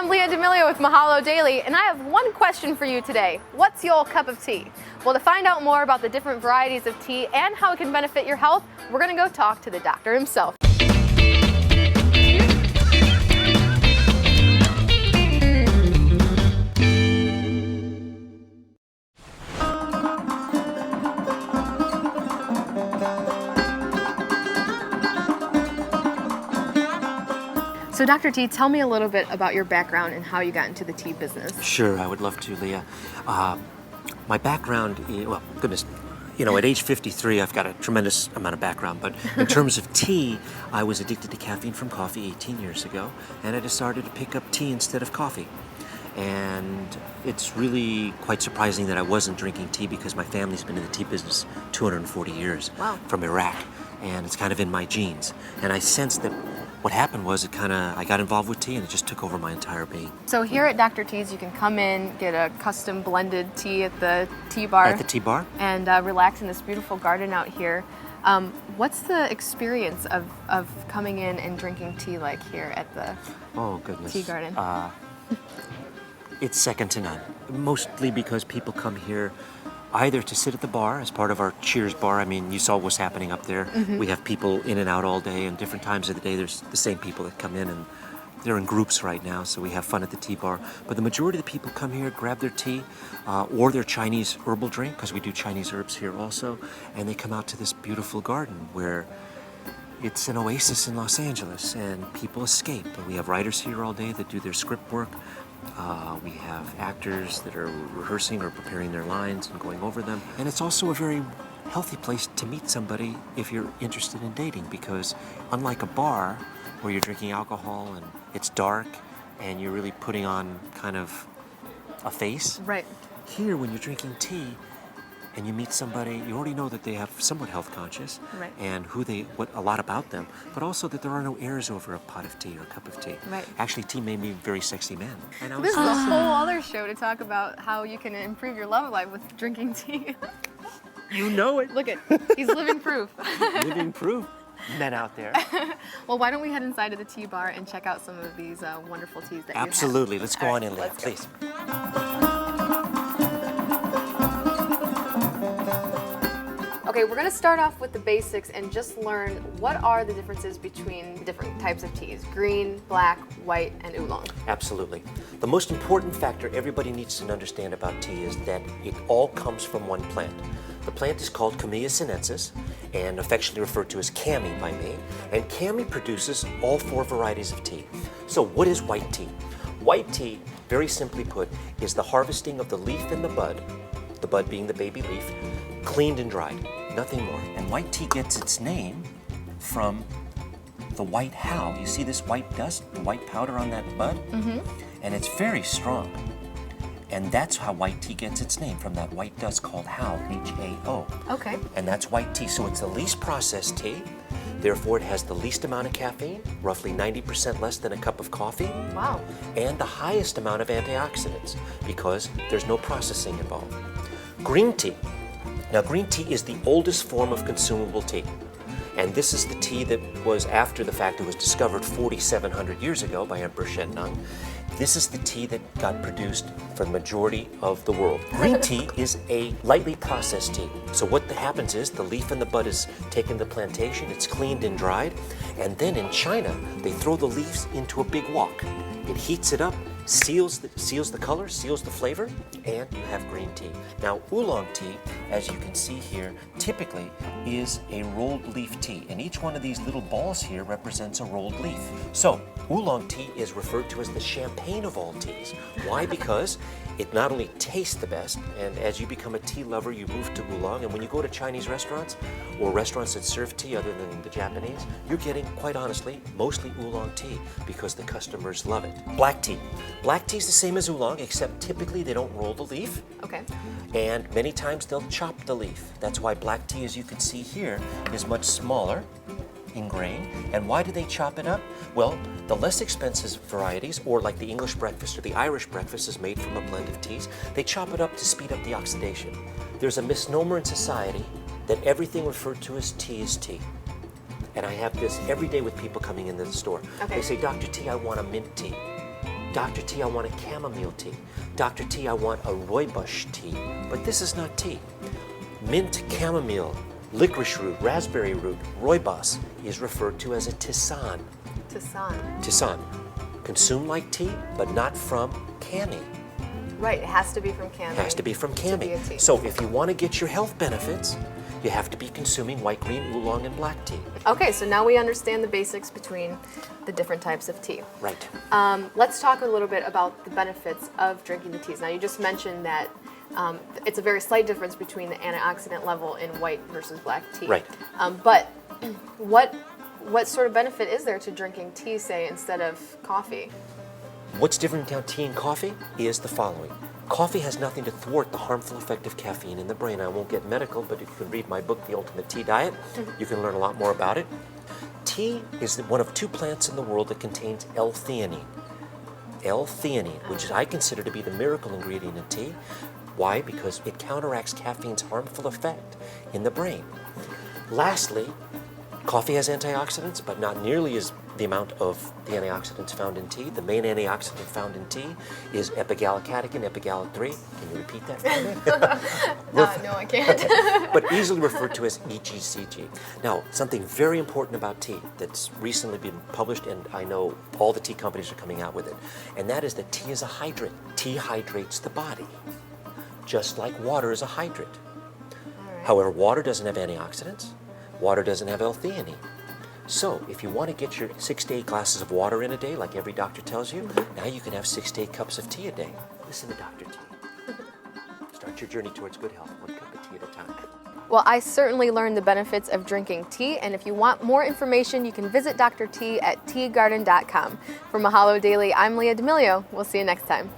I'm Leah with Mahalo Daily, and I have one question for you today. What's your cup of tea? Well, to find out more about the different varieties of tea and how it can benefit your health, we're going to go talk to the doctor himself. So Dr. T, tell me a little bit about your background and how you got into the tea business. Sure, I would love to, Leah. My background, well, goodness, you know, at age 53, I've got a tremendous amount of background, but in terms of tea, I was addicted to caffeine from coffee 18 years ago, and I decided to pick up tea instead of coffee. And it's really quite surprising that I wasn't drinking tea because my family's been in the tea business 240 years. Wow. From Iraq, and it's kind of in my genes. And I sensed that what happened was I got involved with tea and it just took over my entire being. So here at Dr. T's, you can come in, get a custom blended tea at the tea bar. At the tea bar? And relax in this beautiful garden out here. What's the experience of coming in and drinking tea like here at the tea garden? It's second to none. Mostly because people come here either to sit at the bar as part of our Cheers bar. I mean, you saw what's happening up there. Mm-hmm. We have people in and out all day, and different times of the day there's the same people that come in, and they're in groups right now, so we have fun at the tea bar. But the majority of the people come here, grab their tea or their Chinese herbal drink, because we do Chinese herbs here also, and they come out to this beautiful garden where it's an oasis in Los Angeles, and people escape. And we have writers here all day that do their script work. We have actors that are rehearsing or preparing their lines and going over them. And it's also a very healthy place to meet somebody if you're interested in dating, because unlike a bar where you're drinking alcohol and it's dark and you're really putting on kind of a face. Right. Here, when you're drinking tea and you meet somebody, you already know that they have somewhat health conscious, right, and what a lot about them, but also that there are no airs over a pot of tea or a cup of tea. Right. Actually, tea made me a very sexy man. And this is a whole other show to talk about how you can improve your love life with drinking tea. You know it. Look at, he's living proof. Living proof. Men out there. Well, why don't we head inside of the tea bar and check out some of these wonderful teas that Absolutely. you have. Let's go on in, Leah, please. Okay, we're going to start off with the basics and just learn what are the differences between the different types of teas: green, black, white, and oolong. Absolutely. The most important factor everybody needs to understand about tea is that it all comes from one plant. The plant is called Camellia sinensis, and affectionately referred to as Cami by me, and Cami produces all four varieties of tea. So what is white tea? White tea, very simply put, is the harvesting of the leaf and the bud being the baby leaf, cleaned and dried, nothing more. And white tea gets its name from the white how. You see this white dust, the white powder on that bud? Mm-hmm. And it's very strong. And that's how white tea gets its name, from that white dust called how, H-A-O. Okay. And that's white tea. So it's the least processed tea. Therefore, it has the least amount of caffeine, roughly 90% less than a cup of coffee. Wow. And the highest amount of antioxidants, because there's no processing involved. Green tea. Now, green tea is the oldest form of consumable tea. And this is the tea that was, after the fact, it was discovered 4,700 years ago by Emperor Shennong. This is the tea that got produced for the majority of the world. Green tea is a lightly processed tea. So what happens is the leaf and the bud is taken to the plantation, it's cleaned and dried, and then in China, they throw the leaves into a big wok. It heats it up, seals the color, seals the flavor, and you have green tea. Now, oolong tea, as you can see here, typically is a rolled leaf tea, and each one of these little balls here represents a rolled leaf. So, oolong tea is referred to as the champagne of all teas. Why? Because it not only tastes the best, and as you become a tea lover, you move to oolong, and when you go to Chinese restaurants, or restaurants that serve tea other than the Japanese, you're getting, quite honestly, mostly oolong tea, because the customers love it. Black tea. Black tea is the same as oolong, except typically they don't roll the leaf. Okay. And many times they'll chop the leaf. That's why black tea, as you can see here, is much smaller in grain. And why do they chop it up? Well, the less expensive varieties, or like the English breakfast or the Irish breakfast, is made from a blend of teas. They chop it up to speed up the oxidation. There's a misnomer in society that everything referred to as tea is tea. And I have this every day with people coming into the store. Okay. They say, Dr. T, I want a mint tea. Dr. T, I want a chamomile tea. Dr. T, I want a rooibos tea. But this is not tea. Mint, chamomile, licorice root, raspberry root, rooibos is referred to as a tisane. Tisane. Tisane. Consumed like tea, but not from cami. Right, it has to be from cami. Has to be from cami. tea. So if you want to get your health benefits, you have to be consuming white, green, oolong, and black tea. Okay, so now we understand the basics between the different types of tea. Right. Let's talk a little bit about the benefits of drinking the teas. Now, you just mentioned that it's a very slight difference between the antioxidant level in white versus black tea. Right. But what sort of benefit is there to drinking tea, say, instead of coffee? What's different between tea and coffee is the following. Coffee has nothing to thwart the harmful effect of caffeine in the brain. I won't get medical, but if you can read my book, The Ultimate Tea Diet, you can learn a lot more about it. Tea is one of 2 plants in the world that contains L-theanine. L-theanine, which I consider to be the miracle ingredient in tea. Why? Because it counteracts caffeine's harmful effect in the brain. Lastly, coffee has antioxidants, but not nearly as the amount of the antioxidants found in tea. The main antioxidant found in tea is epigallocatechin, epigallocatechin. Can you repeat that for me? No, I can't. But easily referred to as EGCG. Now, something very important about tea that's recently been published, and I know all the tea companies are coming out with it, and that is that tea is a hydrate. Tea hydrates the body, just like water is a hydrate. Right. However, water doesn't have antioxidants. Water doesn't have L-theanine. So, if you want to get your 6 to 8 glasses of water in a day, like every doctor tells you, now you can have 6 to 8 cups of tea a day. Listen to Dr. T. Start your journey towards good health, 1 cup of tea at a time. Well, I certainly learned the benefits of drinking tea, and if you want more information, you can visit Dr. T at teagarden.com. For Mahalo Daily, I'm Leah D'Amelio. We'll see you next time.